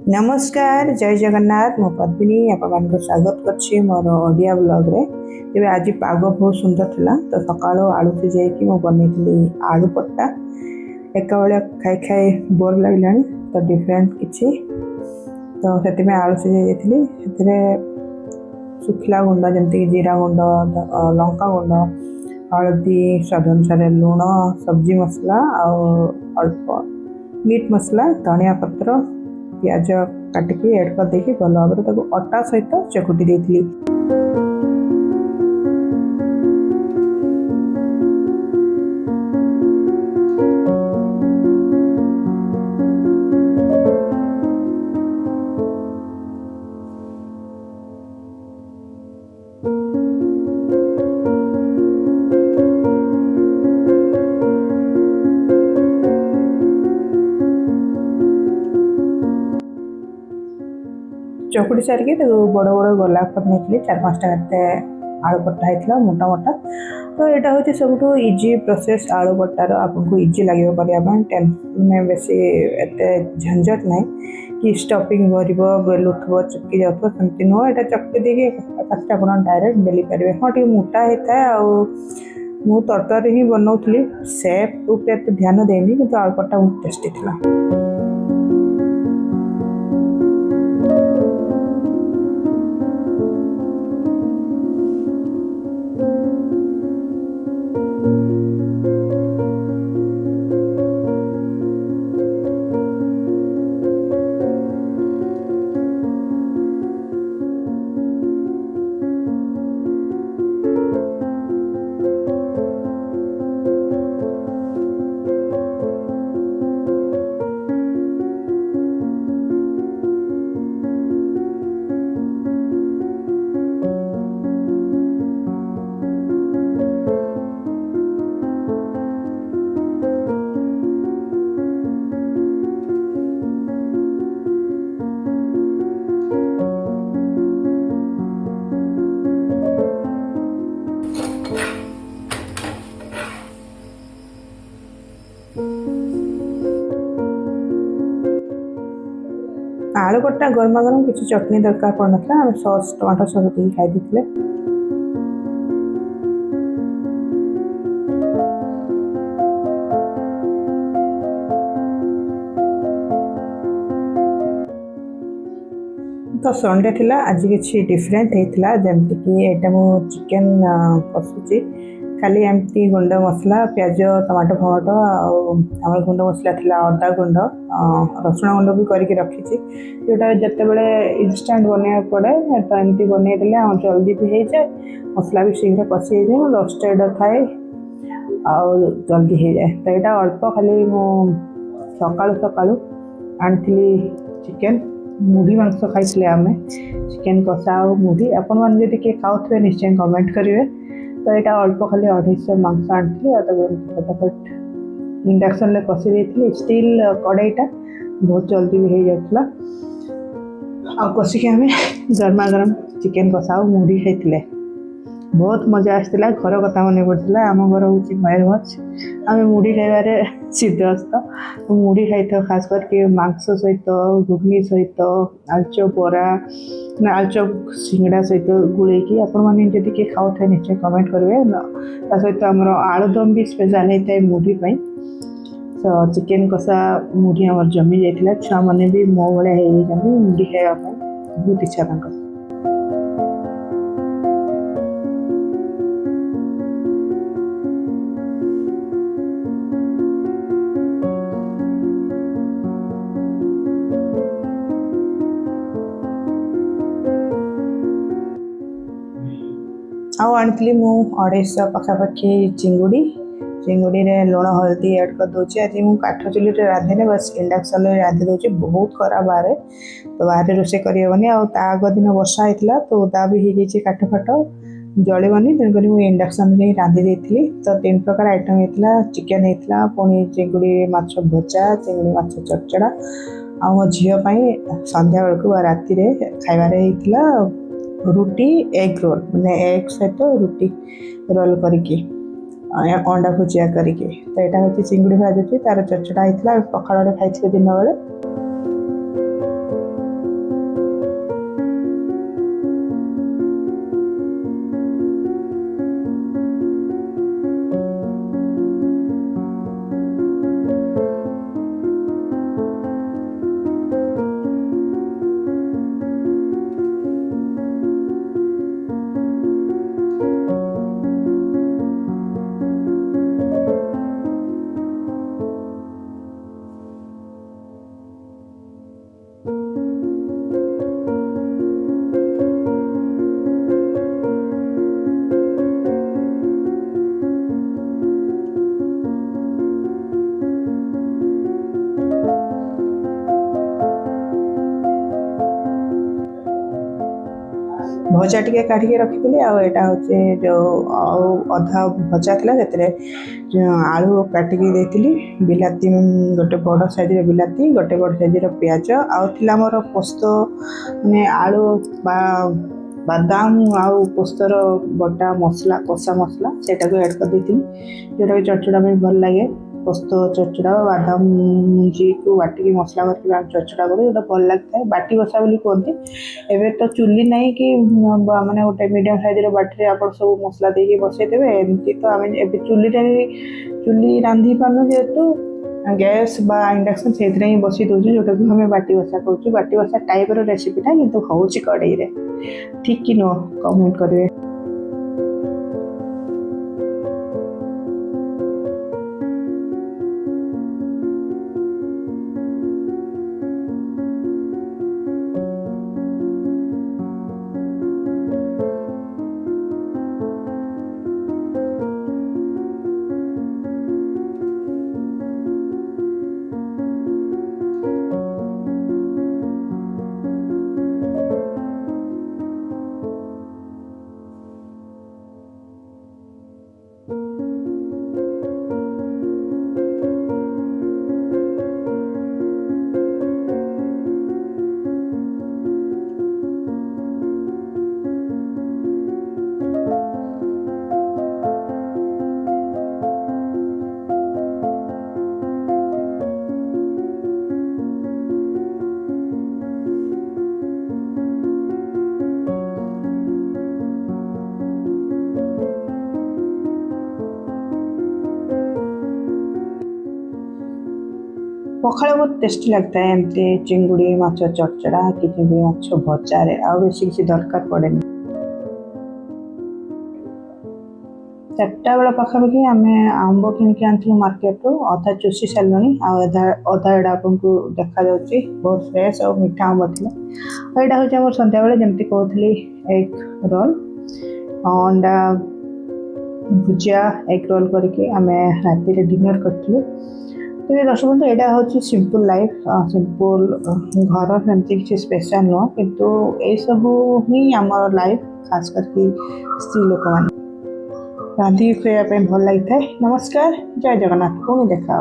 नमस्कार जय जगन्नाथ मो पद्मिनी आपण स्वागत करछि मोर ओडिया ब्लॉग रे। तेबे आज पाग बहुत सुंदर थिला तो सकाळो आलू सिझाई कि मो बनेइली आलू पट्टा। एका बेले खाई खाई बोर लागलानी तो डिफरेंट किछि तो सेति में आलू सिझाई देथिली। सेतिरे सुखला गुंड जेमति जीरा गुंड लंका गुंड हल्दी स्वाद अनुसार लुण सब्जी मसला और अल्प मीट मसला धनिया पत्र प्याज काटिकी एड कर देकी भल भाव अटा सहित चकुटी देती। चकुटी सारिकी बड़ बड़ गोलाप नहीं 4-5टा आलू पट्टा होता मोटा मोटा। तो यहाँ हूँ सब इजी प्रोसेस आलू पट्टार आपको इजी लगे करने बेसी एत झंझट ना कि स्टफिंग भर बेलुव चिपकी जाऊँ सेमती नुह। यहाँ चक्की देकी आप डायरेक्ट बेली पारे। हाँ टे मोटा होता है मु तरकारी ही बनाऊली सेप उपर ध्यान देनी कि आलू पट्टा बहुत टेस्टी था। आलू पट्टा गरमा गरम किसी चटनी दरकार पड़ना आम सॉस टमाटो सॉस दी खाई देते। तो संडे थिला आज किसी डिफरेंट होता जमती कि यहाँ मु चिकेन कषुची खाली एमती गुंड मसला प्याज टमाटो फमाटो आम गुंड मसला थिला अदा गुंड रसुण गुंड भी करके रखी जोटा जिते बड़े इनस्टांट बनवा पड़े तो एमती बनईदे जल्दी भी हो जाए मसला भी शीघ्र कषि हो जाए रोस्टेड थाए जल्दी हो जाए। तो यहाँ अल्प खाली सकालू सकालू आनी चिकेन मुढ़ी मांस खाई आम चिकेन कषा और मुढ़ी आपण मैंने किए खाऊे निश्चय कमेंट करेंगे। तो यहाँ अल्प खाली 250 मांस आनी फटाफट इंडक्शन कषि देती स्टील कड़ईटा बहुत जल्दी भी हो जाता कषिक आम गरमा गरम चिकेन कषा और मुढ़ी खाई बहुत मजा आसाला। घर कथा मन पड़ा आम घर हूँ मयूरभ आम मुढ़ी खाइबार सिद्धस्त मुढ़ी खाई था खास करके मांस सहित घुगनी सहित आलुचप बरा आलुचप सिंगड़ा सहित गुड़े आपने जब किए खाऊ निश्चय कमेंट करेंगे। सहित आमर आलुदम भी स्पेशल होता है मुढ़ी तो चिकेन कषा मुढ़ी आम जमी जाता छुआ मैंने भी मो भाया मुढ़ी खावाई बहुत इच्छा तक। आनी मु 250 पखापाखि चिंगुड़ी चिंगुड़ी रे लुण हल्दी ऐड कर दूसरी। आज मुझे काठ चुली रांधे बस इंडक्शन रांधि दूसरी बहुत खरा बाहर तो बाहर रोषे करनी आग दिन वर्षा होता तो ओदा भी हो जाए काठ फाट जलनी तेणुक मुझे इंडक्शन ही रांधि देती। तो 3 प्रकार आइटम होता चिकेन होता पुणी चिंगुड़ी माछ भजा चिंगुड़ी माछ चचड़ा आ मो झीपाई संध्या बेलू राति खाइबार होता रुटी एग रोल मैंने एग सहित रुटी रोल करके अंडा भुजिया करके तो यहाँ हूँ चिंगुड़ी भाजुची तार चचड़ा होता पखाड़े खाई दिन बेले। भजा टिके काटिके रखी आटा हूँ जो अधा भजा था से आलू काटिकी देती बिलाती गोटे बड़ साइज बिलाती गोटे बड़ साइज पियाज आउला मोर पोस्त मैंने आलू बादाम आउ पोस्तर बटा मसला कषा मसला से ऐड कर देती जोटा कि चटचड़ा में भल लगे पोस्त चटचड़ा बादाम मुंजी को बाटिकी मसला करके चटचड़ा करूँ जो भल लगता है बाटी बसा बोली कहते एवं तो चुली ना कि माने गोटे मीडियम साइज बाटी आप सब मसला देके बसईदे एमती तो आम चुली रांधि पार्न जेहेतु गैस बा इंडक्शन से ही बसी दूसरी जोटा कि हमें बाटी बसा करूँ बाटी बसा टाइप रेसिपीटा कि हूँ कड़े ठीक कि नुह कमेंट करेंगे। पखाड़ बहुत टेस्टी लगता है एमती चिंगुड़ी माछ चटचड़ा कि चिंगुड़ी माछ भजा बेसी किसी दरकार पड़े। चार्टा बेला पाखापाखि आम आंब किणिकी आनी मार्केट रू अधा चुसी सारे अधा एडा आपको देखा बहुत फ्रेश और मीठा आंब था। यहाँ हूँ सन्ध्या बेले जमी कहती एग रोल अंडा भुजिया एग रोल करके आम राति डिनर करूँ। तो दर्शक बंधु यहाँ हूँ सिंपल लाइफ सिंपल घर सेमती किसी स्पेशल नुह किंतु ये सब ही आमर लाइफ खास करके स्त्री लोक मान रांधिक खावाई भल लगी था। नमस्कार, जय जगन्नाथ, पुणी देखा।